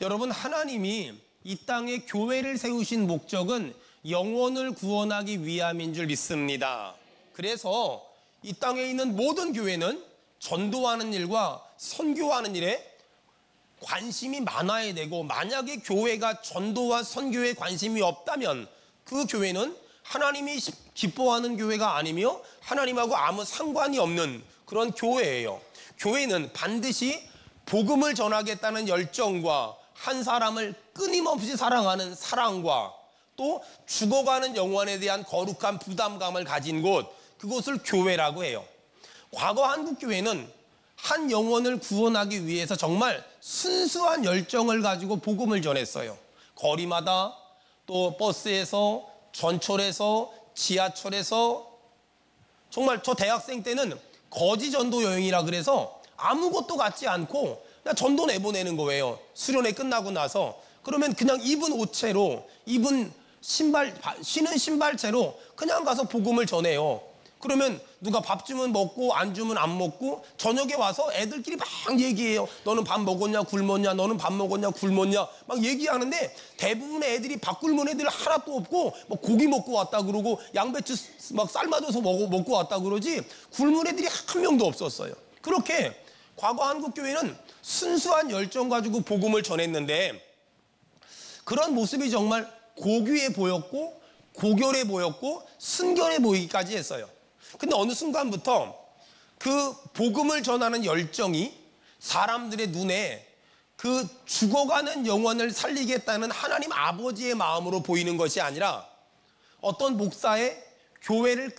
여러분, 하나님이 이 땅에 교회를 세우신 목적은 영혼을 구원하기 위함인 줄 믿습니다. 그래서 이 땅에 있는 모든 교회는 전도하는 일과 선교하는 일에 관심이 많아야 되고, 만약에 교회가 전도와 선교에 관심이 없다면 그 교회는 하나님이 기뻐하는 교회가 아니며 하나님하고 아무 상관이 없는 그런 교회예요. 교회는 반드시 복음을 전하겠다는 열정과 한 사람을 끊임없이 사랑하는 사랑과 또 죽어가는 영혼에 대한 거룩한 부담감을 가진 곳, 그곳을 교회라고 해요. 과거 한국 교회는 한 영혼을 구원하기 위해서 정말 순수한 열정을 가지고 복음을 전했어요. 거리마다, 또 버스에서, 전철에서, 지하철에서. 정말 저 대학생 때는 거지 전도 여행이라 그래서 아무것도 갖지 않고 그냥 전도 내보내는 거예요. 수련회 끝나고 나서. 그러면 그냥 입은 옷채로, 신은 신발채로 그냥 가서 복음을 전해요. 그러면 누가 밥 주면 먹고 안 주면 안 먹고, 저녁에 와서 애들끼리 막 얘기해요. 너는 밥 먹었냐 굶었냐, 너는 밥 먹었냐 굶었냐 막 얘기하는데, 대부분의 애들이 밥 굶은 애들 하나도 없고, 뭐 고기 먹고 왔다 그러고 양배추 막 삶아줘서 먹고 왔다 그러지 굶은 애들이 한 명도 없었어요. 그렇게 과거 한국 교회는 순수한 열정 가지고 복음을 전했는데, 그런 모습이 정말 고귀해 보였고 고결해 보였고 순결해 보이기까지 했어요. 근데 어느 순간부터 그 복음을 전하는 열정이 사람들의 눈에 그 죽어가는 영혼을 살리겠다는 하나님 아버지의 마음으로 보이는 것이 아니라 어떤 목사의 교회를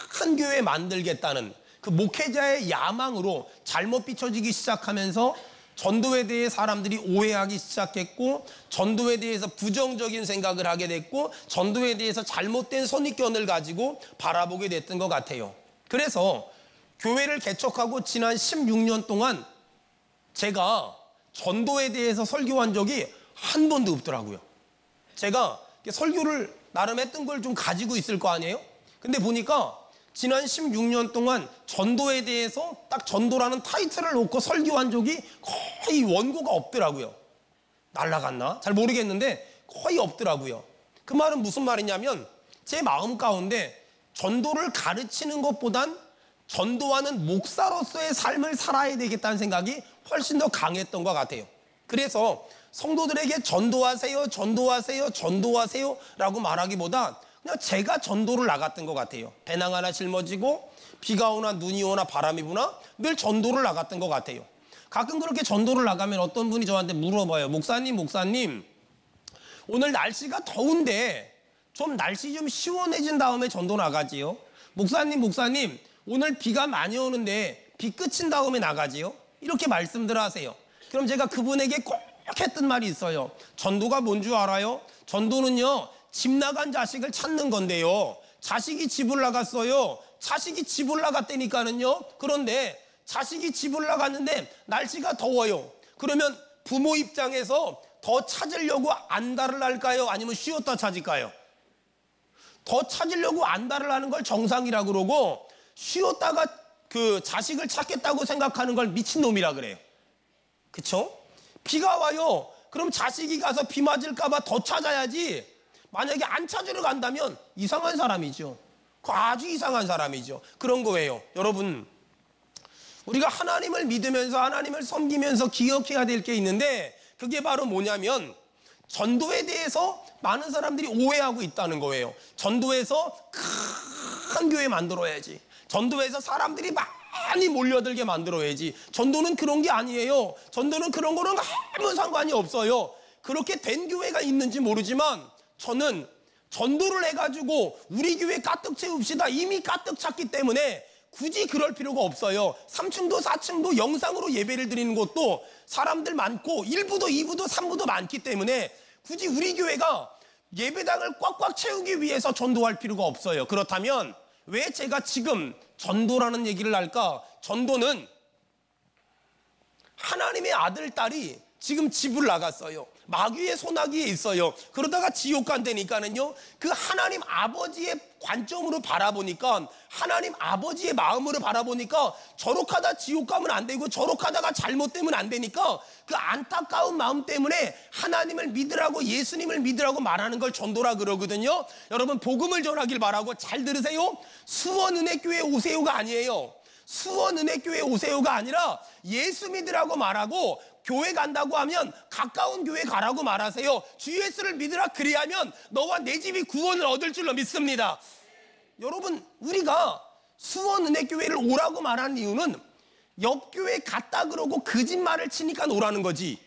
큰 교회 만들겠다는 그 목회자의 야망으로 잘못 비춰지기 시작하면서 전도에 대해 사람들이 오해하기 시작했고, 전도에 대해서 부정적인 생각을 하게 됐고, 전도에 대해서 잘못된 선입견을 가지고 바라보게 됐던 것 같아요. 그래서 교회를 개척하고 지난 16년 동안 제가 전도에 대해서 설교한 적이 한 번도 없더라고요. 제가 설교를 나름 했던 걸 좀 가지고 있을 거 아니에요? 근데 보니까 지난 16년 동안 전도에 대해서 딱 전도라는 타이틀을 놓고 설교한 적이 거의 원고가 없더라고요. 날라갔나? 잘 모르겠는데 거의 없더라고요. 그 말은 무슨 말이냐면, 제 마음 가운데 전도를 가르치는 것보단 전도하는 목사로서의 삶을 살아야 되겠다는 생각이 훨씬 더 강했던 것 같아요. 그래서 성도들에게 전도하세요, 전도하세요, 전도하세요 라고 말하기보다 그냥 제가 전도를 나갔던 것 같아요. 배낭 하나 짊어지고 비가 오나 눈이 오나 바람이 부나 늘 전도를 나갔던 것 같아요. 가끔 그렇게 전도를 나가면 어떤 분이 저한테 물어봐요. 목사님 오늘 날씨가 더운데 좀 날씨 좀 시원해진 다음에 전도 나가지요? 목사님 오늘 비가 많이 오는데 비 그친 다음에 나가지요? 이렇게 말씀들 하세요. 그럼 제가 그분에게 꼭 했던 말이 있어요. 전도가 뭔 줄 알아요? 전도는요, 집 나간 자식을 찾는 건데요, 자식이 집을 나갔어요. 자식이 집을 나갔다니까는요. 그런데 자식이 집을 나갔는데 날씨가 더워요. 그러면 부모 입장에서 더 찾으려고 안달을 할까요? 아니면 쉬었다 찾을까요? 더 찾으려고 안달을 하는 걸 정상이라고 그러고, 쉬었다가 그 자식을 찾겠다고 생각하는 걸 미친놈이라 그래요. 그쵸? 비가 와요. 그럼 자식이 가서 비 맞을까봐 더 찾아야지. 만약에 안 찾으러 간다면 이상한 사람이죠. 아주 이상한 사람이죠. 그런 거예요. 여러분, 우리가 하나님을 믿으면서 하나님을 섬기면서 기억해야 될 게 있는데, 그게 바로 뭐냐면 전도에 대해서 많은 사람들이 오해하고 있다는 거예요. 전도에서 큰 교회 만들어야지, 전도에서 사람들이 많이 몰려들게 만들어야지. 전도는 그런 게 아니에요. 전도는 그런 거는 아무 상관이 없어요. 그렇게 된 교회가 있는지 모르지만 저는 전도를 해가지고 우리 교회 가득 채웁시다, 이미 가득 찼기 때문에 굳이 그럴 필요가 없어요. 3층도 4층도 영상으로 예배를 드리는 곳도 사람들 많고 1부도 2부도 3부도 많기 때문에 굳이 우리 교회가 예배당을 꽉꽉 채우기 위해서 전도할 필요가 없어요. 그렇다면 왜 제가 지금 전도라는 얘기를 할까? 전도는 하나님의 아들, 딸이 지금 집을 나갔어요. 마귀의 소나기에 있어요. 그러다가 지옥 간다니까는요, 그 하나님 아버지의 관점으로 바라보니까, 하나님 아버지의 마음으로 바라보니까 저렇게 지옥 가면 안 되고 저렇게 잘못되면 안 되니까 그 안타까운 마음 때문에 하나님을 믿으라고, 예수님을 믿으라고 말하는 걸 전도라 그러거든요. 여러분, 복음을 전하길 바라고 잘 들으세요. 수원은혜교회 오세요가 아니에요. 수원은혜교회 오세요가 아니라 예수 믿으라고 말하고, 교회 간다고 하면 가까운 교회 가라고 말하세요. 주 예수를 믿으라, 그리하면 너와 내 집이 구원을 얻을 줄로 믿습니다. 여러분, 우리가 수원은혜교회를 오라고 말하는 이유는 옆 교회 갔다 그러고 거짓말을 치니까 오라는 거지.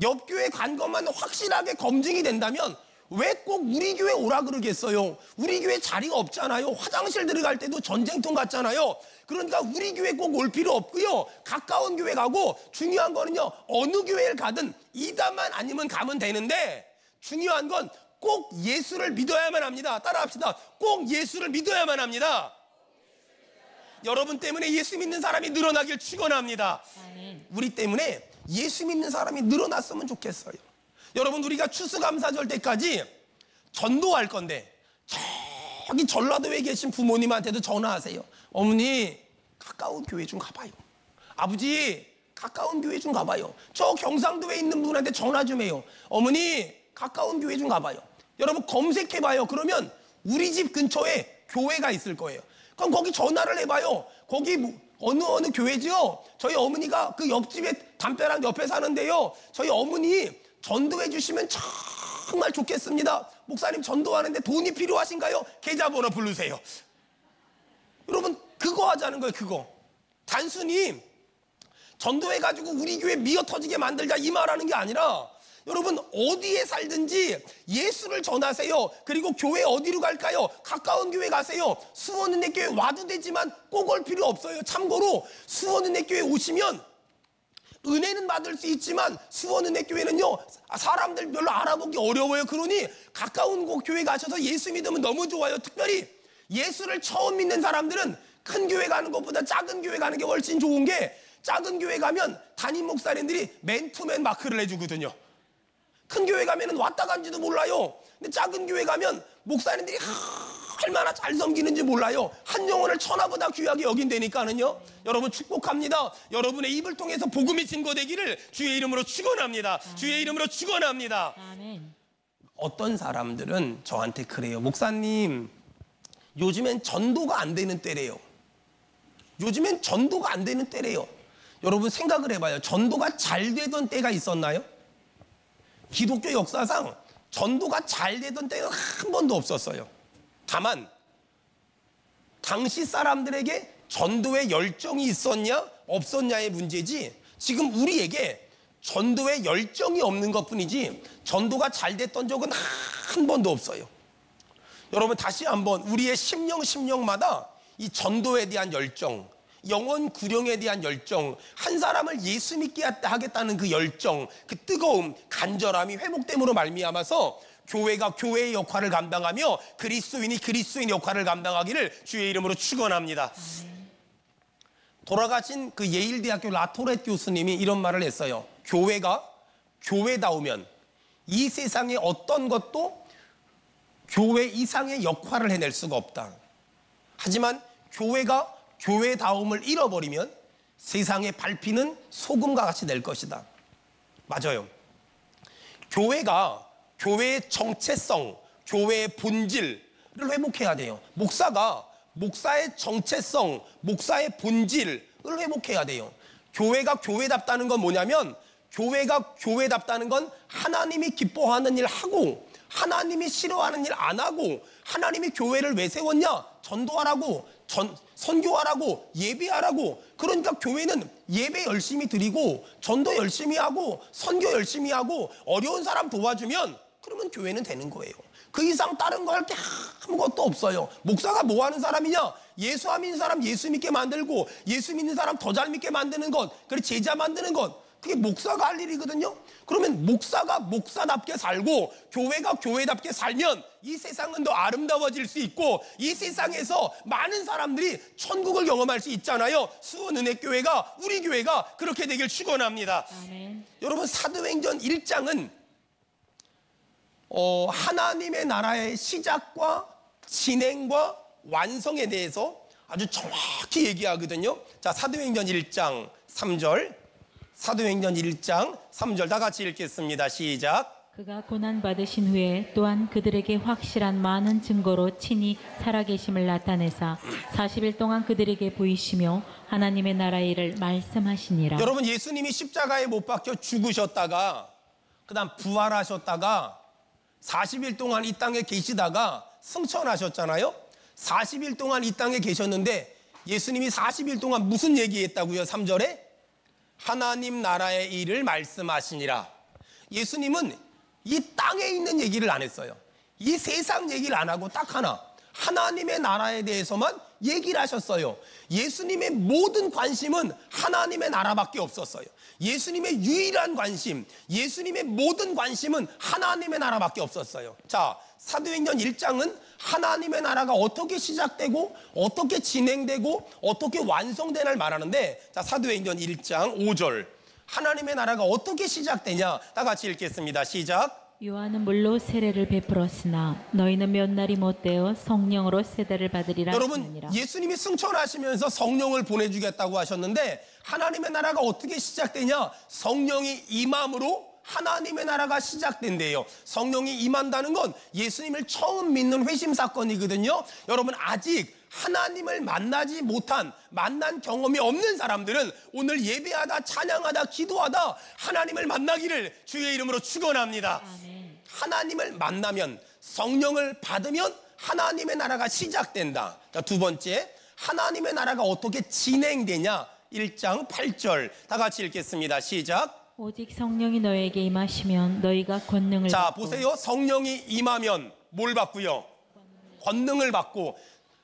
옆 교회 간 것만 확실하게 검증이 된다면 왜 꼭 우리 교회 오라 그러겠어요? 우리 교회 자리가 없잖아요. 화장실 들어갈 때도 전쟁통 같잖아요. 그러니까 우리 교회 꼭 올 필요 없고요. 가까운 교회 가고, 중요한 거는요, 어느 교회를 가든 이단만 아니면 가면 되는데, 중요한 건 꼭 예수를 믿어야만 합니다. 따라합시다. 꼭 예수를 믿어야만 합니다. 여러분 때문에 예수 믿는 사람이 늘어나길 축원합니다. 우리 때문에 예수 믿는 사람이 늘어났으면 좋겠어요. 여러분, 우리가 추수감사절 때까지 전도할 건데, 저기 전라도에 계신 부모님한테도 전화하세요. 어머니, 가까운 교회 좀 가봐요. 아버지, 가까운 교회 좀 가봐요. 저 경상도에 있는 분한테 전화 좀 해요. 어머니, 가까운 교회 좀 가봐요. 여러분, 검색해봐요. 그러면 우리 집 근처에 교회가 있을 거예요. 그럼 거기 전화를 해봐요. 거기 어느 교회죠? 저희 어머니가 그 옆집에 담벼락 옆에 사는데요, 저희 어머니 전도해 주시면 정말 좋겠습니다. 목사님, 전도하는데 돈이 필요하신가요? 계좌번호 부르세요. 여러분, 그거 하자는 거예요. 그거 단순히 전도해가지고 우리 교회 미어 터지게 만들자 이 말하는 게 아니라, 여러분, 어디에 살든지 예수를 전하세요. 그리고 교회 어디로 갈까요? 가까운 교회 가세요. 수원은혜교회 와도 되지만 꼭 올 필요 없어요. 참고로 수원은혜교회 오시면 은혜는 받을 수 있지만 수원은혜교회는요, 사람들 별로 알아보기 어려워요. 그러니 가까운 곳 교회 가셔서 예수 믿으면 너무 좋아요. 특별히 예수를 처음 믿는 사람들은 큰 교회 가는 것보다 작은 교회 가는 게 훨씬 좋은 게, 작은 교회 가면 담임 목사님들이 맨투맨 마크를 해주거든요. 큰 교회 가면은 왔다 간지도 몰라요. 근데 작은 교회 가면 목사님들이 얼마나 잘 섬기는지 몰라요. 한 영혼을 천하보다 귀하게 여긴다니까는요. 여러분, 축복합니다. 여러분의 입을 통해서 복음이 증거되기를 주의 이름으로 축원합니다. 주의 이름으로 축원합니다. 아멘. 어떤 사람들은 저한테 그래요. 목사님, 요즘엔 전도가 안 되는 때래요. 요즘엔 전도가 안 되는 때래요. 여러분, 생각을 해봐요. 전도가 잘 되던 때가 있었나요? 기독교 역사상 전도가 잘 되던 때는 한 번도 없었어요. 다만 당시 사람들에게 전도의 열정이 있었냐 없었냐의 문제지, 지금 우리에게 전도의 열정이 없는 것뿐이지 전도가 잘 됐던 적은 한 번도 없어요. 여러분, 다시 한번 우리의 심령마다 이 전도에 대한 열정, 영혼 구령에 대한 열정, 한 사람을 예수 믿게 하겠다는 그 열정, 그 뜨거움, 간절함이 회복됨으로 말미암아서 교회가 교회의 역할을 감당하며 그리스도인이 그리스도인 역할을 감당하기를 주의 이름으로 축원합니다. 돌아가신 그 예일대학교 라토렛 교수님이 이런 말을 했어요. 교회가 교회다우면 이 세상의 어떤 것도 교회 이상의 역할을 해낼 수가 없다. 하지만 교회가 교회다움을 잃어버리면 세상에 밟히는 소금과 같이 될 것이다. 맞아요. 교회가 교회의 정체성, 교회의 본질을 회복해야 돼요. 목사가 목사의 정체성, 목사의 본질을 회복해야 돼요. 교회가 교회답다는 건 뭐냐면, 교회가 교회답다는 건 하나님이 기뻐하는 일 하고 하나님이 싫어하는 일 안 하고, 하나님이 교회를 왜 세웠냐? 전도하라고, 선교하라고, 예배하라고. 그러니까 교회는 예배 열심히 드리고 전도 열심히 하고 선교 열심히 하고 어려운 사람 도와주면 그러면 교회는 되는 거예요. 그 이상 다른 거 할 게 아무것도 없어요. 목사가 뭐 하는 사람이냐? 예수 안 믿는 사람 예수 믿게 만들고, 예수 믿는 사람 더 잘 믿게 만드는 것, 그리고 제자 만드는 것, 그게 목사가 할 일이거든요. 그러면 목사가 목사답게 살고 교회가 교회답게 살면 이 세상은 더 아름다워질 수 있고, 이 세상에서 많은 사람들이 천국을 경험할 수 있잖아요. 수원은혜교회가, 우리 교회가 그렇게 되길 축원합니다. 아멘. 여러분, 사도행전 1장은 하나님의 나라의 시작과 진행과 완성에 대해서 아주 정확히 얘기하거든요. 자, 사도행전 1장 3절. 사도행전 1장 3절 다 같이 읽겠습니다. 시작. 그가 고난받으신 후에 또한 그들에게 확실한 많은 증거로 친히 살아계심을 나타내사 40일 동안 그들에게 보이시며 하나님의 나라의 일을 말씀하시니라. 여러분, 예수님이 십자가에 못 박혀 죽으셨다가 그다음 부활하셨다가 40일 동안 이 땅에 계시다가 승천하셨잖아요. 40일 동안 이 땅에 계셨는데 예수님이 40일 동안 무슨 얘기했다고요? 3절에 하나님 나라의 일을 말씀하시니라. 예수님은 이 땅에 있는 얘기를 안 했어요. 이 세상 얘기를 안 하고 딱 하나, 하나님의 나라에 대해서만 얘기를 하셨어요. 예수님의 모든 관심은 하나님의 나라밖에 없었어요. 예수님의 유일한 관심, 예수님의 모든 관심은 하나님의 나라밖에 없었어요. 자, 사도행전 1장은 하나님의 나라가 어떻게 시작되고 어떻게 진행되고 어떻게 완성되나를 말하는데, 자, 사도행전 1장 5절 하나님의 나라가 어떻게 시작되냐 다 같이 읽겠습니다. 시작. 요한은 물로 세례를 베풀었으나 너희는 몇 날이 못되어 성령으로 세례를 받으리라 여러분, 하시니라. 예수님이 승천하시면서 성령을 보내주겠다고 하셨는데 하나님의 나라가 어떻게 시작되냐? 성령이 임함으로 하나님의 나라가 시작된대요. 성령이 임한다는 건 예수님을 처음 믿는 회심 사건이거든요. 여러분, 아직 하나님을 만난 경험이 없는 사람들은 오늘 예배하다, 찬양하다, 기도하다 하나님을 만나기를 주의 이름으로 축원합니다. 아멘. 하나님을 만나면, 성령을 받으면 하나님의 나라가 시작된다. 자, 두 번째, 하나님의 나라가 어떻게 진행되냐? 1장 8절 다 같이 읽겠습니다. 시작. 오직 성령이 너에게 임하시면 너희가 권능을 자, 받고. 보세요. 성령이 임하면 뭘 받고요? 권능을 받고.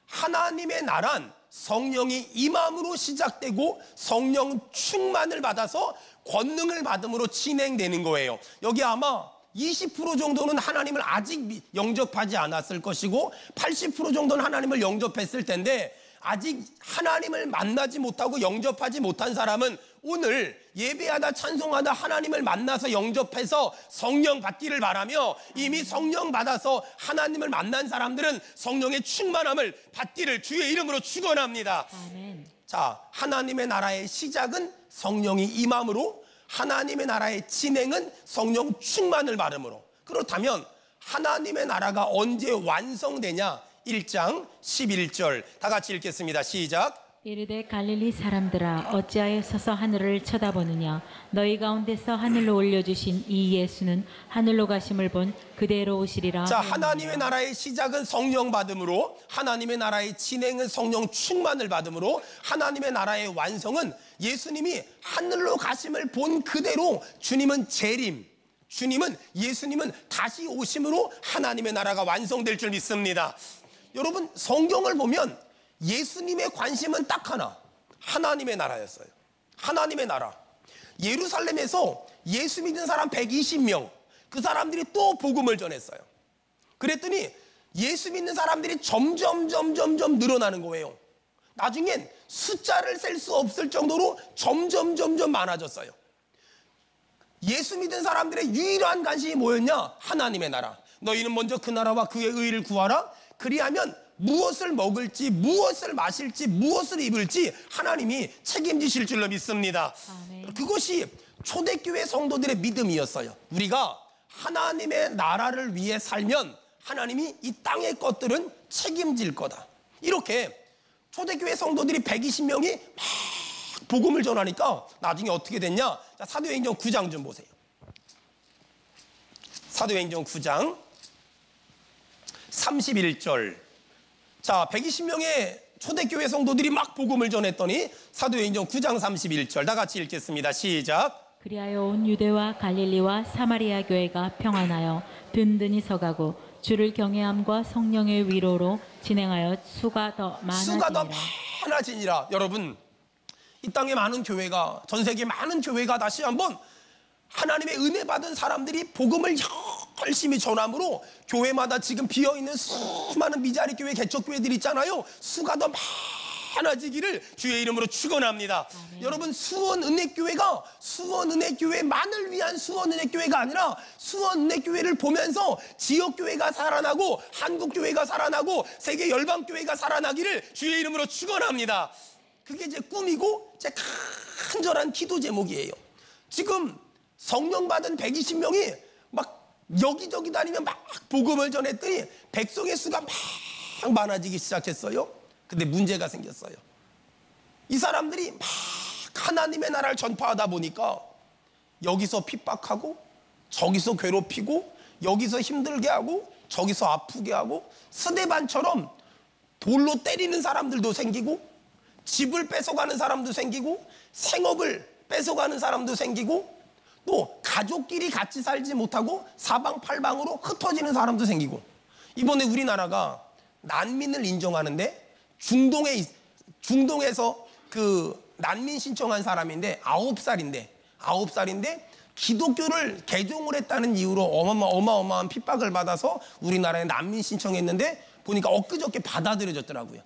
하나님의 나라는 성령이 임함으로 시작되고 성령 충만을 받아서 권능을 받음으로 진행되는 거예요. 여기 아마 20% 정도는 하나님을 아직 영접하지 않았을 것이고 80% 정도는 하나님을 영접했을 텐데, 아직 하나님을 만나지 못하고 영접하지 못한 사람은 오늘 예배하다 찬송하다 하나님을 만나서 영접해서 성령 받기를 바라며, 이미 성령 받아서 하나님을 만난 사람들은 성령의 충만함을 받기를 주의 이름으로 축원합니다. 아멘. 자, 하나님의 나라의 시작은 성령이 임함으로, 하나님의 나라의 진행은 성령 충만을 받음으로. 그렇다면 하나님의 나라가 언제 완성되냐? 1장 11절 다 같이 읽겠습니다. 시작. 이르되 갈릴리 사람들아 어찌하여 서서 하늘을 쳐다보느냐? 너희 가운데서 하늘로 올려주신 이 예수는 하늘로 가심을 본 그대로 오시리라. 자, 하나님의 나라의 시작은 성령 받음으로, 하나님의 나라의 진행은 성령 충만을 받음으로, 하나님의 나라의 완성은 예수님이 하늘로 가심을 본 그대로, 주님은 재림, 예수님은 다시 오심으로 하나님의 나라가 완성될 줄 믿습니다. 여러분, 성경을 보면 예수님의 관심은 딱 하나, 하나님의 나라였어요. 하나님의 나라. 예루살렘에서 예수 믿는 사람 120명, 그 사람들이 또 복음을 전했어요. 그랬더니 예수 믿는 사람들이 점점 늘어나는 거예요. 나중엔 숫자를 셀 수 없을 정도로 점점 많아졌어요. 예수 믿은 사람들의 유일한 관심이 뭐였냐? 하나님의 나라. 너희는 먼저 그 나라와 그의 의를 구하라. 그리하면 무엇을 먹을지, 무엇을 마실지, 무엇을 입을지 하나님이 책임지실 줄로 믿습니다. 아멘. 그것이 초대교회 성도들의 믿음이었어요. 우리가 하나님의 나라를 위해 살면 하나님이 이 땅의 것들은 책임질 거다. 이렇게 초대교회 성도들이 120명이 막 복음을 전하니까 나중에 어떻게 됐냐? 자, 사도행전 9장 좀 보세요. 사도행전 9장 31절. 자, 120명의 초대교회 성도들이 막 복음을 전했더니 사도행전 9장 31절 다 같이 읽겠습니다. 시작. 그리하여 온 유대와 갈릴리와 사마리아 교회가 평안하여 든든히 서가고 주를 경외함과 성령의 위로로 진행하여 수가 더 많아지니라. 여러분, 이 땅에 많은 교회가, 전 세계 많은 교회가 다시 한번 하나님의 은혜 받은 사람들이 복음을 열심히 전함으로 교회마다 지금 비어있는 수많은 미자리 교회, 개척교회들 있잖아요. 수가 더 많아지기를 주의 이름으로 축원합니다. 여러분, 수원은혜교회가 수원은혜교회만을 위한 수원은혜교회가 아니라 수원은혜교회를 보면서 지역교회가 살아나고 한국교회가 살아나고 세계 열방교회가 살아나기를 주의 이름으로 축원합니다. 그게 제 꿈이고 제 간절한 기도 제목이에요. 지금 성령 받은 120명이 막 여기저기 다니면 막 복음을 전했더니 백성의 수가 막 많아지기 시작했어요. 근데 문제가 생겼어요. 이 사람들이 막 하나님의 나라를 전파하다 보니까 여기서 핍박하고 저기서 괴롭히고 여기서 힘들게 하고 저기서 아프게 하고 스데반처럼 돌로 때리는 사람들도 생기고 집을 뺏어가는 사람도 생기고 생업을 뺏어가는 사람도 생기고 또 가족끼리 같이 살지 못하고 사방팔방으로 흩어지는 사람도 생기고, 이번에 우리나라가 난민을 인정하는데 중동에서 그 난민 신청한 사람인데 9살인데 기독교를 개종을 했다는 이유로 어마어마한 핍박을 받아서 우리나라에 난민 신청했는데 보니까 엊그저께 받아들여졌더라고요.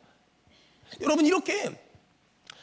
여러분, 이렇게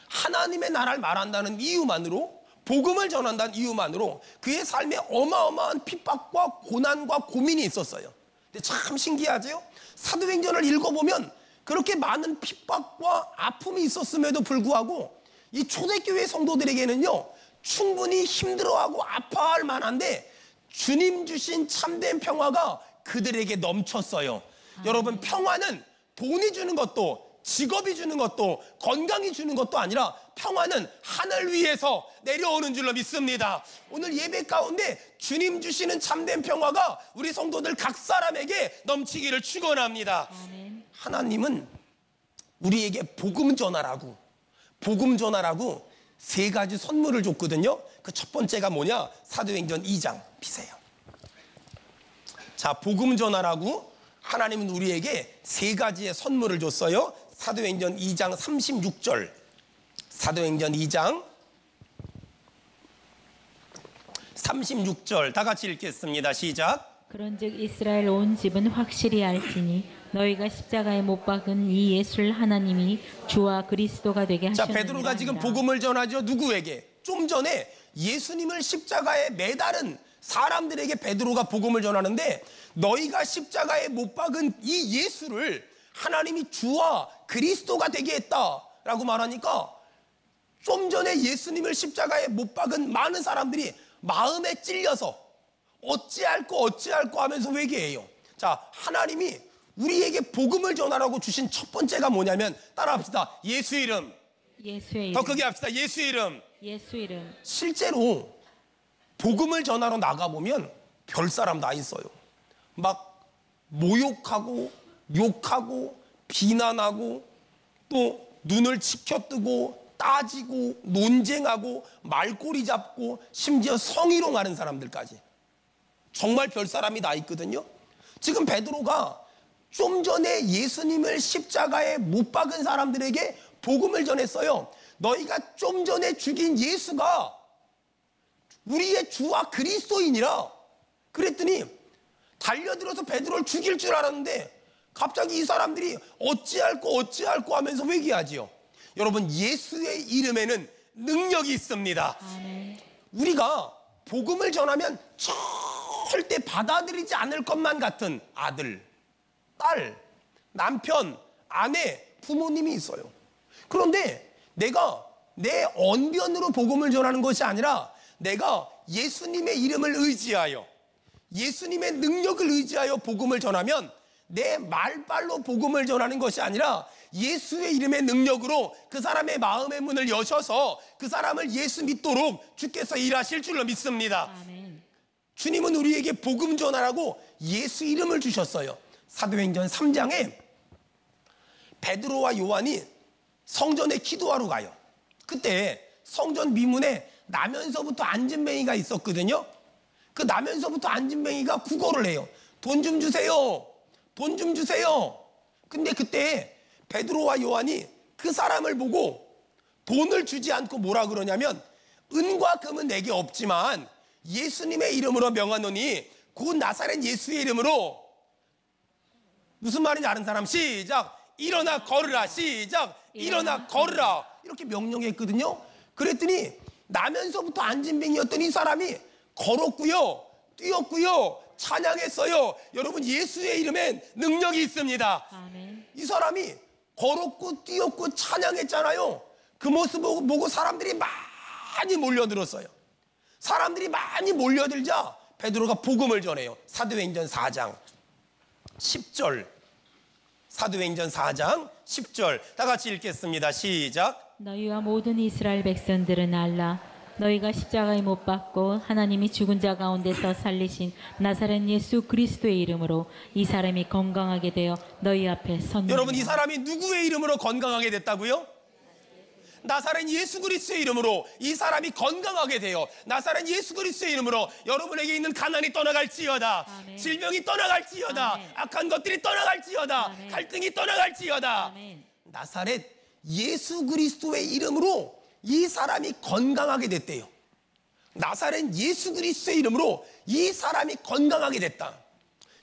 하나님의 나라를 말한다는 이유만으로, 복음을 전한다는 이유만으로 그의 삶에 어마어마한 핍박과 고난과 고민이 있었어요. 근데 참 신기하죠? 사도행전을 읽어보면 그렇게 많은 핍박과 아픔이 있었음에도 불구하고 이 초대교회 성도들에게는요, 충분히 힘들어하고 아파할 만한데 주님 주신 참된 평화가 그들에게 넘쳤어요. 여러분, 평화는 돈이 주는 것도 직업이 주는 것도 건강이 주는 것도 아니라 평화는 하늘 위에서 내려오는 줄로 믿습니다. 오늘 예배 가운데 주님 주시는 참된 평화가 우리 성도들 각 사람에게 넘치기를 축원합니다. 아멘. 하나님은 우리에게 복음 전하라고 세 가지 선물을 줬거든요. 그 첫 번째가 뭐냐? 사도행전 2장 피세요. 자, 복음 전하라고 하나님은 우리에게 세 가지의 선물을 줬어요. 사도행전 2장 36절. 사도행전 2장 36절 다 같이 읽겠습니다. 시작. 그런즉 이스라엘 온 집은 확실히 알지니 너희가 십자가에 못 박은 이 예수를 하나님이 주와 그리스도가 되게 자, 하셨느니라. 베드로가 지금 복음을 전하죠. 누구에게? 좀 전에 예수님을 십자가에 매달은 사람들에게 베드로가 복음을 전하는데, 너희가 십자가에 못 박은 이 예수를 하나님이 주와 그리스도가 되게 했다라고 말하니까, 좀 전에 예수님을 십자가에 못 박은 많은 사람들이 마음에 찔려서 어찌할꼬 하면서 회개해요. 자, 하나님이 우리에게 복음을 전하라고 주신 첫 번째가 뭐냐면, 따라합시다. 예수 이름. 예수의 이름. 더 크게 합시다. 예수 이름. 예수 이름. 실제로 복음을 전하러 나가보면 별 사람 다 있어요. 막 모욕하고 욕하고 비난하고 또 눈을 치켜뜨고 따지고 논쟁하고 말꼬리 잡고 심지어 성희롱하는 사람들까지 정말 별 사람이 다 있거든요. 지금 베드로가 좀 전에 예수님을 십자가에 못 박은 사람들에게 복음을 전했어요. 너희가 좀 전에 죽인 예수가 우리의 주와 그리스도인이라 그랬더니 달려들어서 베드로를 죽일 줄 알았는데 갑자기 이 사람들이 어찌할꼬 하면서 회개하지요. 여러분, 예수의 이름에는 능력이 있습니다. 아멘. 우리가 복음을 전하면 절대 받아들이지 않을 것만 같은 아들, 딸, 남편, 아내, 부모님이 있어요. 그런데 내가 내 언변으로 복음을 전하는 것이 아니라 내가 예수님의 이름을 의지하여 예수님의 능력을 의지하여 복음을 전하면 내 말발로 복음을 전하는 것이 아니라 예수의 이름의 능력으로 그 사람의 마음의 문을 여셔서 그 사람을 예수 믿도록 주께서 일하실 줄로 믿습니다. 아멘. 주님은 우리에게 복음 전하라고 예수 이름을 주셨어요. 사도행전 3장에 베드로와 요한이 성전에 기도하러 가요. 그때 성전 미문에 나면서부터 앉은뱅이가 있었거든요. 그 나면서부터 앉은뱅이가 구걸을 해요. 돈 좀 주세요. 돈 좀 주세요. 근데 그때 베드로와 요한이 그 사람을 보고 돈을 주지 않고 뭐라 그러냐면, 은과 금은 내게 없지만 예수님의 이름으로 명하노니 곧 나사렛 예수의 이름으로, 무슨 말인지 아는 사람 시작. 일어나 걸으라. 시작. 일어나 걸으라. 이렇게 명령했거든요. 그랬더니 나면서부터 안진뱅이였던 이 사람이 걸었고요, 뛰었고요, 찬양했어요. 여러분, 예수의 이름엔 능력이 있습니다. 아멘. 이 사람이 걸었고 뛰었고 찬양했잖아요. 그 모습 보고 사람들이 많이 몰려들었어요. 사람들이 많이 몰려들자 베드로가 복음을 전해요. 사도행전 4장 10절. 사도행전 4장 10절. 다 같이 읽겠습니다. 시작. 너희와 모든 이스라엘 백성들은 알라. 너희가 십자가에 못 박고 하나님이 죽은 자 가운데서 살리신 나사렛 예수 그리스도의 이름으로 이 사람이 건강하게 되어 너희 앞에 섰느니라. 여러분, 이 사람이 누구의 이름으로 건강하게 됐다고요? 나사렛 예수 그리스도의 이름으로 이 사람이 건강하게 되어 나사렛 예수 그리스도의 이름으로 여러분에게 있는 가난이 떠나갈지어다. 아멘. 질병이 떠나갈지어다. 아멘. 악한 것들이 떠나갈지어다. 아멘. 갈등이 떠나갈지어다. 아멘. 나사렛 예수 그리스도의 이름으로 이 사람이 건강하게 됐대요. 나사렛 예수 그리스도의 이름으로 이 사람이 건강하게 됐다.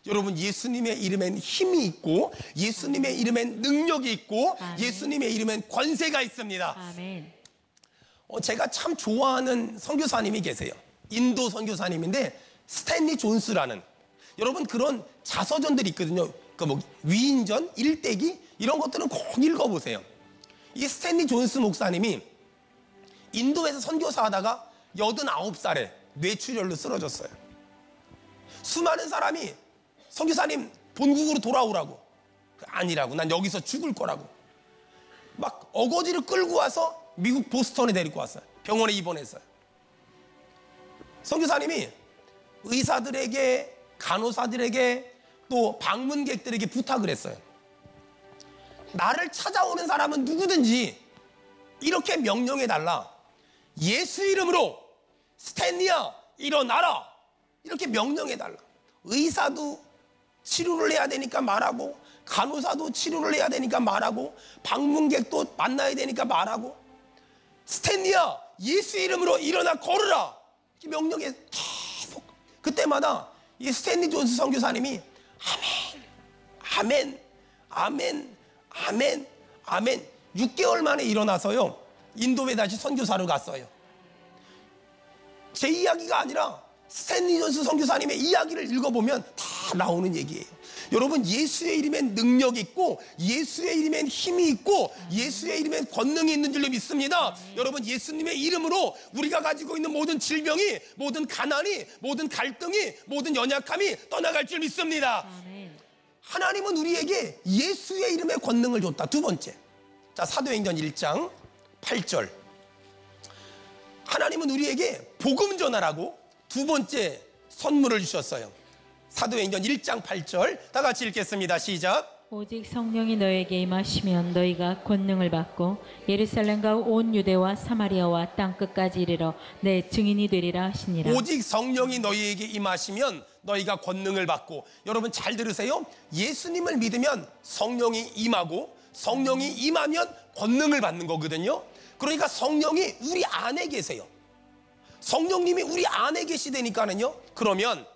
여러분, 예수님의 이름엔 힘이 있고 예수님의 이름엔 능력이 있고 아멘. 예수님의 이름엔 권세가 있습니다. 아멘. 제가 참 좋아하는 선교사님이 계세요. 인도 선교사님인데 스탠리 존스라는, 여러분 그런 자서전들이 있거든요. 그 뭐 위인전, 일대기 이런 것들은 꼭 읽어보세요. 이 스탠리 존스 목사님이 인도에서 선교사 하다가 89살에 뇌출혈로 쓰러졌어요. 수많은 사람이 선교사님 본국으로 돌아오라고, 아니라고, 난 여기서 죽을 거라고 막 어거지를 끌고 와서 미국 보스턴에 데리고 왔어요. 병원에 입원했어요. 선교사님이 의사들에게, 간호사들에게, 또 방문객들에게 부탁을 했어요. 나를 찾아오는 사람은 누구든지 이렇게 명령해달라. 예수 이름으로 스탠리야 일어나라. 이렇게 명령해달라. 의사도 치료를 해야 되니까 말하고, 간호사도 치료를 해야 되니까 말하고, 방문객도 만나야 되니까 말하고, 스탠리야 예수 이름으로 일어나 걸으라. 이렇게 명령해 계속. 그때마다 이 스탠리 존스 선교사님이 아멘, 아멘, 아멘, 아멘 6개월 만에 일어나서요 인도에 다시 선교사로 갔어요. 제 이야기가 아니라 스탠리 존스 선교사님의 이야기를 읽어보면 다 나오는 얘기예요. 여러분, 예수의 이름엔 능력이 있고 예수의 이름엔 힘이 있고 예수의 이름엔 권능이 있는 줄로 믿습니다. 여러분, 예수님의 이름으로 우리가 가지고 있는 모든 질병이, 모든 가난이, 모든 갈등이, 모든 연약함이 떠나갈 줄 믿습니다. 아멘. 하나님은 우리에게 예수의 이름의 권능을 줬다. 두 번째, 자, 사도행전 1장 8절. 하나님은 우리에게 복음 전하라고 두 번째 선물을 주셨어요. 사도행전 1장 8절. 다 같이 읽겠습니다. 시작. 오직 성령이 너에게 임하시면 너희가 권능을 받고 예루살렘과 온 유대와 사마리아와 땅 끝까지 이르러 내 증인이 되리라 하시니라. 오직 성령이 너희에게 임하시면 너희가 권능을 받고, 여러분 잘 들으세요. 예수님을 믿으면 성령이 임하고 성령이 임하면 권능을 받는 거거든요. 그러니까 성령이 우리 안에 계세요. 성령님이 우리 안에 계시다니까는요. 그러면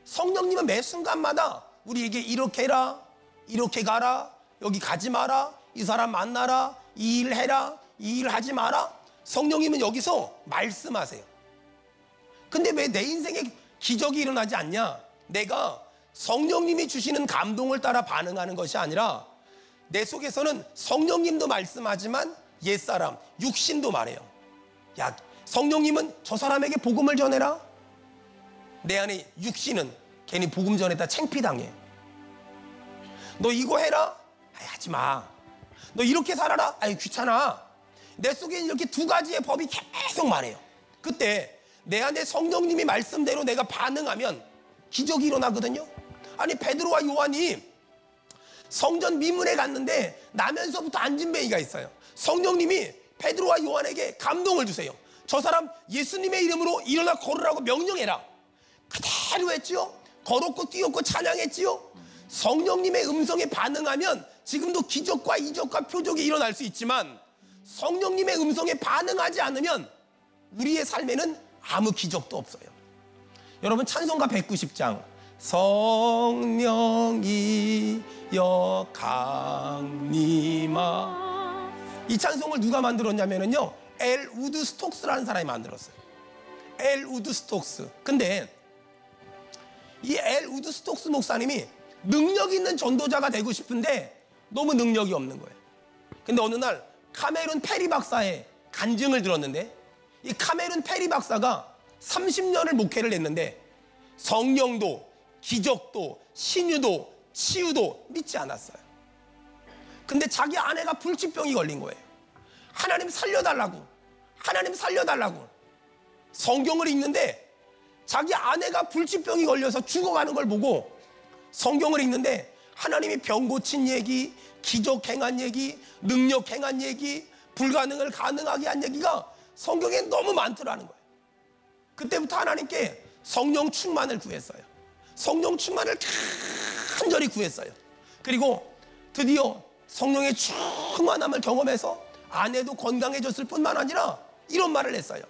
성령님은 매 순간마다 우리에게 이렇게 해라, 이렇게 가라, 여기 가지 마라, 이 사람 만나라, 이 일 해라, 이 일 하지 마라. 성령님은 여기서 말씀하세요. 근데 왜 내 인생에 기적이 일어나지 않냐? 내가 성령님이 주시는 감동을 따라 반응하는 것이 아니라 내 속에서는 성령님도 말씀하지만 옛사람, 육신도 말해요. 야, 성령님은 저 사람에게 복음을 전해라. 내 안에 육신은 괜히 복음 전했다 창피당해. 너 이거 해라? 아이, 하지 마. 너 이렇게 살아라? 아이, 귀찮아. 내 속에 이렇게 두 가지의 법이 계속 말해요. 그때 내 안에 성령님이 말씀대로 내가 반응하면 기적이 일어나거든요. 아니, 베드로와 요한이 성전 미문에 갔는데 나면서부터 안진뱅이가 있어요. 성령님이 베드로와 요한에게 감동을 주세요. 저 사람 예수님의 이름으로 일어나 걸으라고 명령해라. 그대로 했지요. 걸었고 뛰었고 찬양했지요. 성령님의 음성에 반응하면 지금도 기적과 이적과 표적이 일어날 수 있지만, 성령님의 음성에 반응하지 않으면 우리의 삶에는 아무 기적도 없어요. 여러분, 찬송가 190장 성령이여 강림하. 이 찬송을 누가 만들었냐면요, 엘 우드 스톡스라는 사람이 만들었어요. 엘 우드 스톡스. 근데 이 엘 우드 스톡스 목사님이 능력 있는 전도자가 되고 싶은데 너무 능력이 없는 거예요. 근데 어느 날 카메룬 페리 박사의 간증을 들었는데, 이 카메룬 페리 박사가 30년을 목회를 했는데 성령도 기적도 신유도 치유도 믿지 않았어요. 근데 자기 아내가 불치병이 걸린 거예요. 하나님 살려달라고, 하나님 살려달라고 성경을 읽는데, 자기 아내가 불치병이 걸려서 죽어가는 걸 보고 성경을 읽는데 하나님이 병 고친 얘기, 기적 행한 얘기, 능력 행한 얘기, 불가능을 가능하게 한 얘기가 성경에 너무 많더라는 거예요. 그때부터 하나님께 성령 충만을 구했어요. 성령 충만을 간절히 구했어요. 그리고 드디어 성령의 충만함을 경험해서 아내도 건강해졌을 뿐만 아니라 이런 말을 했어요.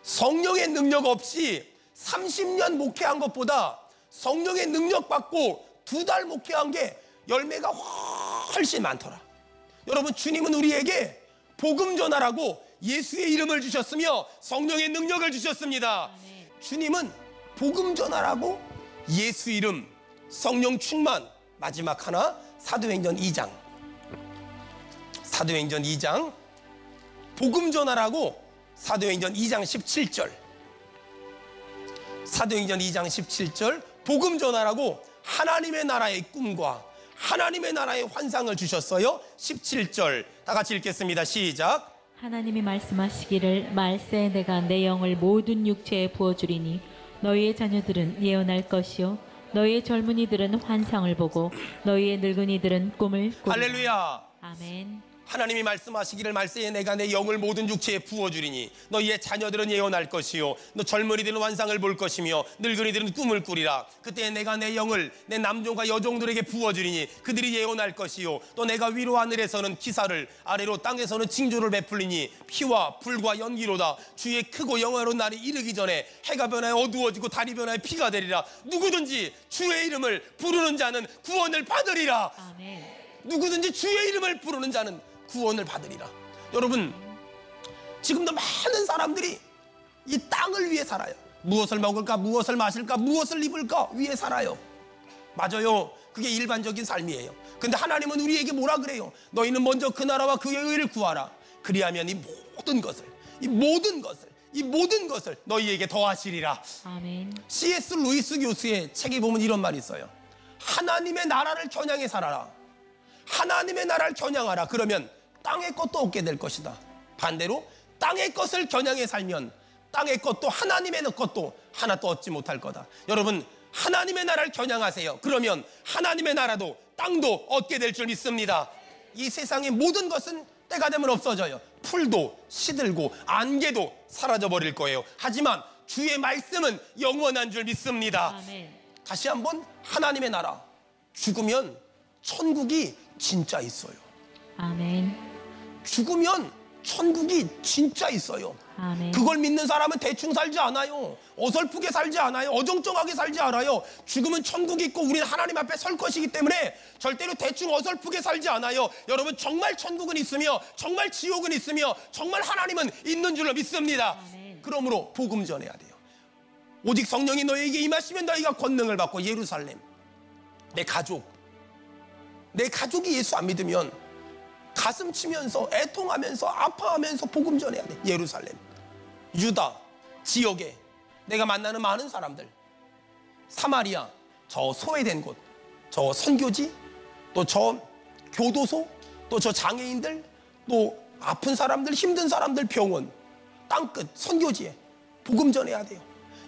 성령의 능력 없이 30년 목회한 것보다 성령의 능력 받고 2달 목회한 게 열매가 훨씬 많더라. 여러분, 주님은 우리에게 복음 전하라고 예수의 이름을 주셨으며 성령의 능력을 주셨습니다. 주님은 복음 전하라고 예수 이름, 성령 충만. 마지막 하나, 사도행전 2장. 사도행전 2장 복음 전하라고, 사도행전 2장 17절. 사도행전 2장 17절 복음 전하라고 하나님의 나라의 꿈과 하나님의 나라의 환상을 주셨어요. 17절 다 같이 읽겠습니다. 시작. 하나님이 말씀하시기를 말세 내가 내 영을 모든 육체에 부어주리니 너희의 자녀들은 예언할 것이요 너희의 젊은이들은 환상을 보고 너희의 늙은이들은 꿈을 꾸리라. 할렐루야. 아멘. 하나님이 말씀하시기를 말세에 내가 내 영을 모든 육체에 부어주리니 너희의 자녀들은 예언할 것이요 너 젊은이들은 환상을 볼 것이며 늙은이들은 꿈을 꾸리라. 그때 내가 내 영을 내 남종과 여종들에게 부어주리니 그들이 예언할 것이요 또 내가 위로 하늘에서는 기사를 아래로 땅에서는 징조를 베풀리니 피와 불과 연기로다. 주의 크고 영화로운 날이 이르기 전에 해가 변하여 어두워지고 달이 변하여 피가 되리라. 누구든지 주의 이름을 부르는 자는 구원을 받으리라. 아멘. 누구든지 주의 이름을 부르는 자는 구원을 받으리라. 여러분, 지금도 많은 사람들이 이 땅을 위해 살아요. 무엇을 먹을까, 무엇을 마실까, 무엇을 입을까 위해 살아요. 맞아요. 그게 일반적인 삶이에요. 근데 하나님은 우리에게 뭐라 그래요? 너희는 먼저 그 나라와 그의 의를 구하라. 그리하면 이 모든 것을 너희에게 더하시리라. 아멘. C.S. 루이스 교수의 책에 보면 이런 말이 있어요. 하나님의 나라를 겨냥해 살아라. 하나님의 나라를 겨냥하라. 그러면 땅의 것도 얻게 될 것이다. 반대로 땅의 것을 겨냥해 살면 땅의 것도 하나님의 것도 하나도 얻지 못할 거다. 여러분, 하나님의 나라를 겨냥하세요. 그러면 하나님의 나라도 땅도 얻게 될 줄 믿습니다. 이 세상의 모든 것은 때가 되면 없어져요. 풀도 시들고 안개도 사라져 버릴 거예요. 하지만 주의 말씀은 영원한 줄 믿습니다. 아멘. 다시 한번 하나님의 나라. 죽으면 천국이 진짜 있어요. 아멘. 죽으면 천국이 진짜 있어요. 아멘. 그걸 믿는 사람은 대충 살지 않아요. 어설프게 살지 않아요. 어정쩡하게 살지 않아요. 죽으면 천국이 있고 우리는 하나님 앞에 설 것이기 때문에 절대로 대충 어설프게 살지 않아요. 여러분, 정말 천국은 있으며 정말 지옥은 있으며 정말 하나님은 있는 줄로 믿습니다. 아멘. 그러므로 복음 전해야 돼요. 오직 성령이 너희에게 임하시면 너희가 권능을 받고 예루살렘, 내 가족이 예수 안 믿으면 가슴 치면서 애통하면서 아파하면서 복음 전해야 돼. 예루살렘, 유다 지역에 내가 만나는 많은 사람들, 사마리아, 저 소외된 곳, 저 선교지, 또 저 교도소, 또 저 장애인들, 또 아픈 사람들, 힘든 사람들 병원, 땅끝 선교지에 복음 전해야 돼요.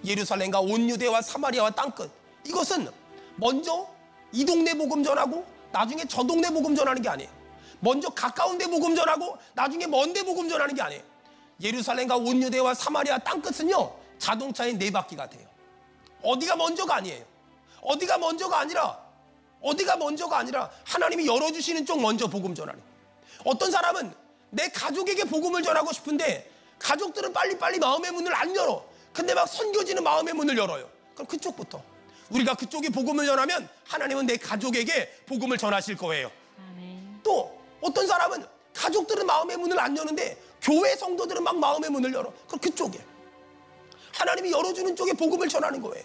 예루살렘과 온 유대와 사마리아와 땅끝. 이것은 먼저 이 동네 복음 전하고 나중에 저 동네 복음 전하는 게 아니에요. 먼저 가까운 데 복음 전하고 나중에 먼 데 복음 전하는 게 아니에요. 예루살렘과 온 유대와 사마리아 땅끝은요, 자동차의 4바퀴 같아요. 어디가 먼저가 아니에요. 어디가 먼저가 아니라 하나님이 열어주시는 쪽 먼저 복음 전하는. 어떤 사람은 내 가족에게 복음을 전하고 싶은데 가족들은 빨리빨리 마음의 문을 안 열어. 근데 막 선교지는 마음의 문을 열어요. 그럼 그쪽부터. 우리가 그쪽에 복음을 전하면 하나님은 내 가족에게 복음을 전하실 거예요. 아멘. 또 어떤 사람은 가족들은 마음의 문을 안 여는데 교회 성도들은 막 마음의 문을 열어. 그럼 그쪽에 하나님이 열어주는 쪽에 복음을 전하는 거예요.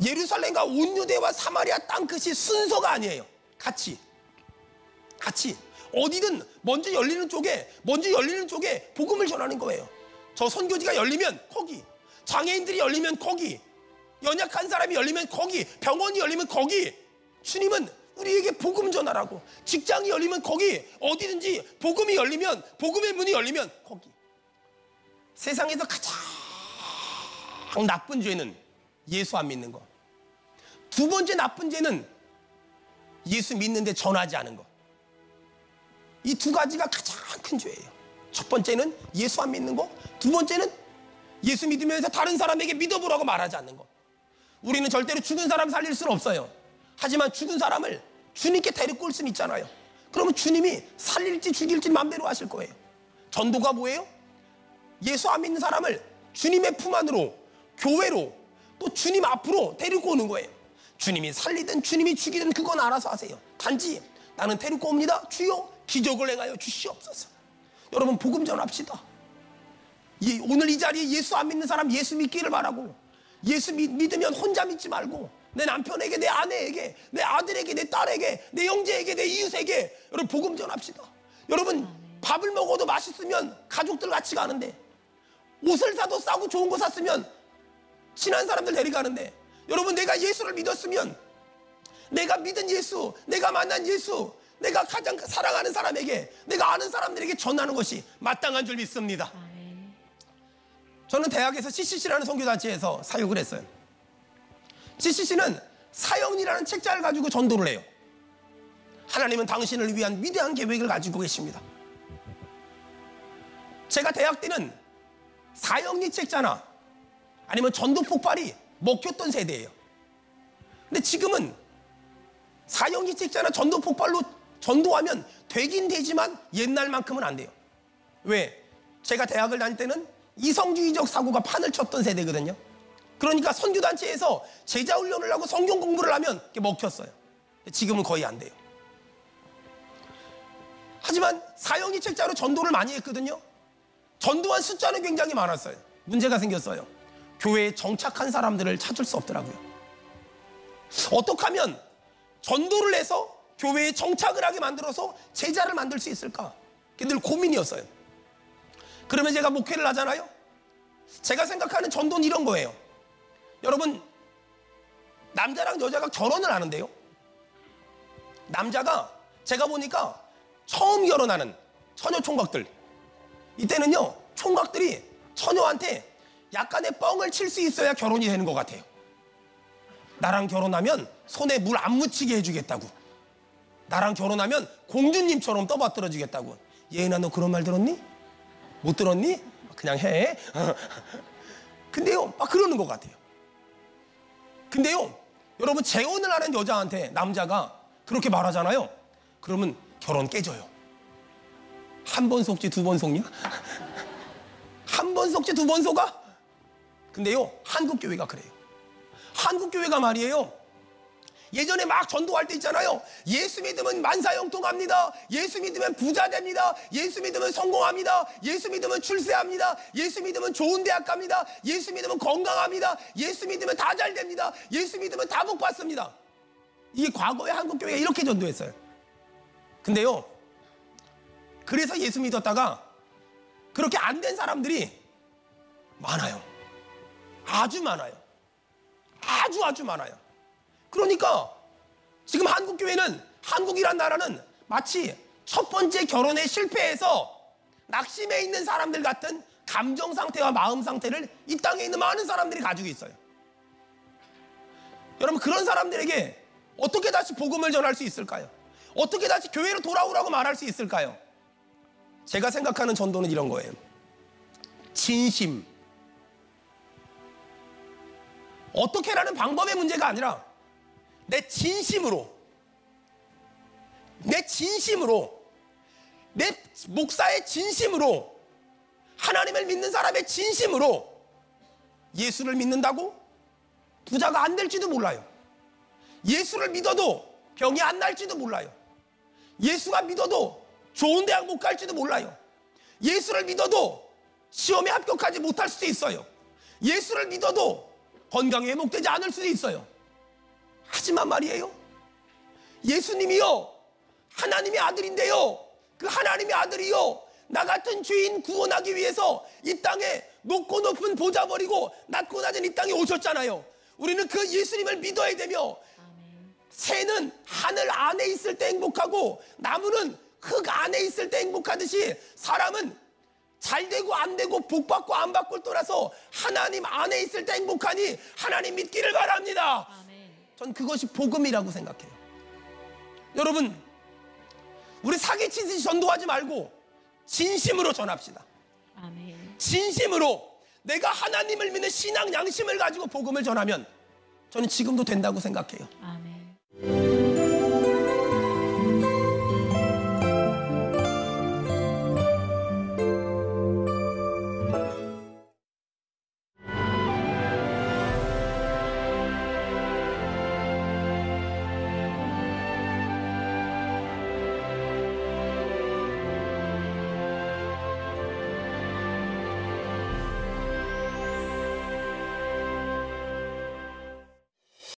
예루살렘과 온 유대와 사마리아 땅끝이 순서가 아니에요. 같이 어디든 먼저 열리는 쪽에 복음을 전하는 거예요. 저 선교지가 열리면 거기, 장애인들이 열리면 거기, 연약한 사람이 열리면 거기, 병원이 열리면 거기. 주님은 우리에게 복음 전하라고. 직장이 열리면 거기, 어디든지 복음이 열리면, 복음의 문이 열리면 거기. 세상에서 가장 나쁜 죄는 예수 안 믿는 거. 두 번째 나쁜 죄는 예수 믿는데 전하지 않은 거. 이 두 가지가 가장 큰 죄예요. 첫 번째는 예수 안 믿는 거, 두 번째는 예수 믿으면서 다른 사람에게 믿어보라고 말하지 않는 거. 우리는 절대로 죽은 사람 살릴 수는 없어요. 하지만 죽은 사람을 주님께 데리고 올 수는 있잖아요. 그러면 주님이 살릴지 죽일지 마음대로 하실 거예요. 전도가 뭐예요? 예수 안 믿는 사람을 주님의 품 안으로, 교회로, 또 주님 앞으로 데리고 오는 거예요. 주님이 살리든 주님이 죽이든 그건 알아서 하세요. 단지 나는 데리고 옵니다. 주여 기적을 행하여 주시옵소서. 여러분 복음 전합시다. 오늘 이 자리에 예수 안 믿는 사람 예수 믿기를 바라고, 예수 믿으면 혼자 믿지 말고 내 남편에게, 내 아내에게, 내 아들에게, 내 딸에게, 내 형제에게, 내 이웃에게 여러분 복음 전합시다. 여러분 밥을 먹어도 맛있으면 가족들 같이 가는데, 옷을 사도 싸고 좋은 거 샀으면 친한 사람들 데려가는데, 여러분 내가 예수를 믿었으면 내가 믿은 예수, 내가 만난 예수, 내가 가장 사랑하는 사람에게, 내가 아는 사람들에게 전하는 것이 마땅한 줄 믿습니다. 저는 대학에서 CCC라는 선교단체에서 사역을 했어요. CCC는 사형리라는 책자를 가지고 전도를 해요. 하나님은 당신을 위한 위대한 계획을 가지고 계십니다. 제가 대학 때는 사형리 책자나 아니면 전도 폭발이 먹혔던 세대예요. 근데 지금은 사형리 책자나 전도 폭발로 전도하면 되긴 되지만 옛날만큼은 안 돼요. 왜? 제가 대학을 다닐 때는 이성주의적 사고가 판을 쳤던 세대거든요. 그러니까 선교단체에서 제자훈련을 하고 성경 공부를 하면 먹혔어요. 지금은 거의 안 돼요. 하지만 사형리 책자로 전도를 많이 했거든요. 전도한 숫자는 굉장히 많았어요. 문제가 생겼어요. 교회에 정착한 사람들을 찾을 수 없더라고요. 어떻게 하면 전도를 해서 교회에 정착을 하게 만들어서 제자를 만들 수 있을까? 그게 늘 고민이었어요. 그러면 제가 목회를 하잖아요. 제가 생각하는 전도는 이런 거예요. 여러분 남자랑 여자가 결혼을 하는데요, 남자가 제가 보니까 처음 결혼하는 처녀 총각들, 이때는요 총각들이 처녀한테 약간의 뻥을 칠 수 있어야 결혼이 되는 것 같아요. 나랑 결혼하면 손에 물 안 묻히게 해주겠다고, 나랑 결혼하면 공주님처럼 떠받들어 주겠다고. 예은아 너 그런 말 들었니? 못 들었니? 그냥 해. 근데요 막 그러는 것 같아요. 근데요 여러분 재혼을 하는 여자한테 남자가 그렇게 말하잖아요. 그러면 결혼 깨져요. 한 번 속지 두 번 속냐? 한 번 속지 두 번 속아? 근데요 한국교회가 그래요. 한국교회가 말이에요, 예전에 막 전도할 때 있잖아요. 예수 믿으면 만사형통합니다. 예수 믿으면 부자 됩니다. 예수 믿으면 성공합니다. 예수 믿으면 출세합니다. 예수 믿으면 좋은 대학 갑니다. 예수 믿으면 건강합니다. 예수 믿으면 다 잘 됩니다. 예수 믿으면 다 복 받습니다. 이게 과거에 한국교회가 이렇게 전도했어요. 근데요 그래서 예수 믿었다가 그렇게 안 된 사람들이 많아요. 아주 많아요. 아주 많아요. 그러니까 지금 한국교회는, 한국이란 나라는 마치 첫 번째 결혼에 실패해서 낙심해 있는 사람들 같은 감정 상태와 마음 상태를 이 땅에 있는 많은 사람들이 가지고 있어요. 여러분 그런 사람들에게 어떻게 다시 복음을 전할 수 있을까요? 어떻게 다시 교회로 돌아오라고 말할 수 있을까요? 제가 생각하는 전도는 이런 거예요. 진심. 어떻게라는 방법의 문제가 아니라 내 진심으로, 내 목사의 진심으로, 하나님을 믿는 사람의 진심으로 예수를 믿는다고 부자가 안 될지도 몰라요. 예수를 믿어도 병이 안 날지도 몰라요. 예수가 믿어도 좋은 대학 못 갈지도 몰라요. 예수를 믿어도 시험에 합격하지 못할 수도 있어요. 예수를 믿어도 건강이 회복되지 않을 수도 있어요. 하지만 말이에요, 예수님이요 하나님의 아들인데요, 그 하나님의 아들이요 나 같은 죄인 구원하기 위해서 이 땅에 높고 높은 보좌 버리고 낮고 낮은 이 땅에 오셨잖아요. 우리는 그 예수님을 믿어야 되며, 새는 하늘 안에 있을 때 행복하고 나무는 흙 안에 있을 때 행복하듯이 사람은 잘 되고 안 되고 복 받고 안 받고를 떠나서 하나님 안에 있을 때 행복하니 하나님 믿기를 바랍니다. 전 그것이 복음이라고 생각해요. 여러분, 우리 사기치듯이 전도하지 말고 진심으로 전합시다. 진심으로 내가 하나님을 믿는 신앙 양심을 가지고 복음을 전하면 저는 지금도 된다고 생각해요.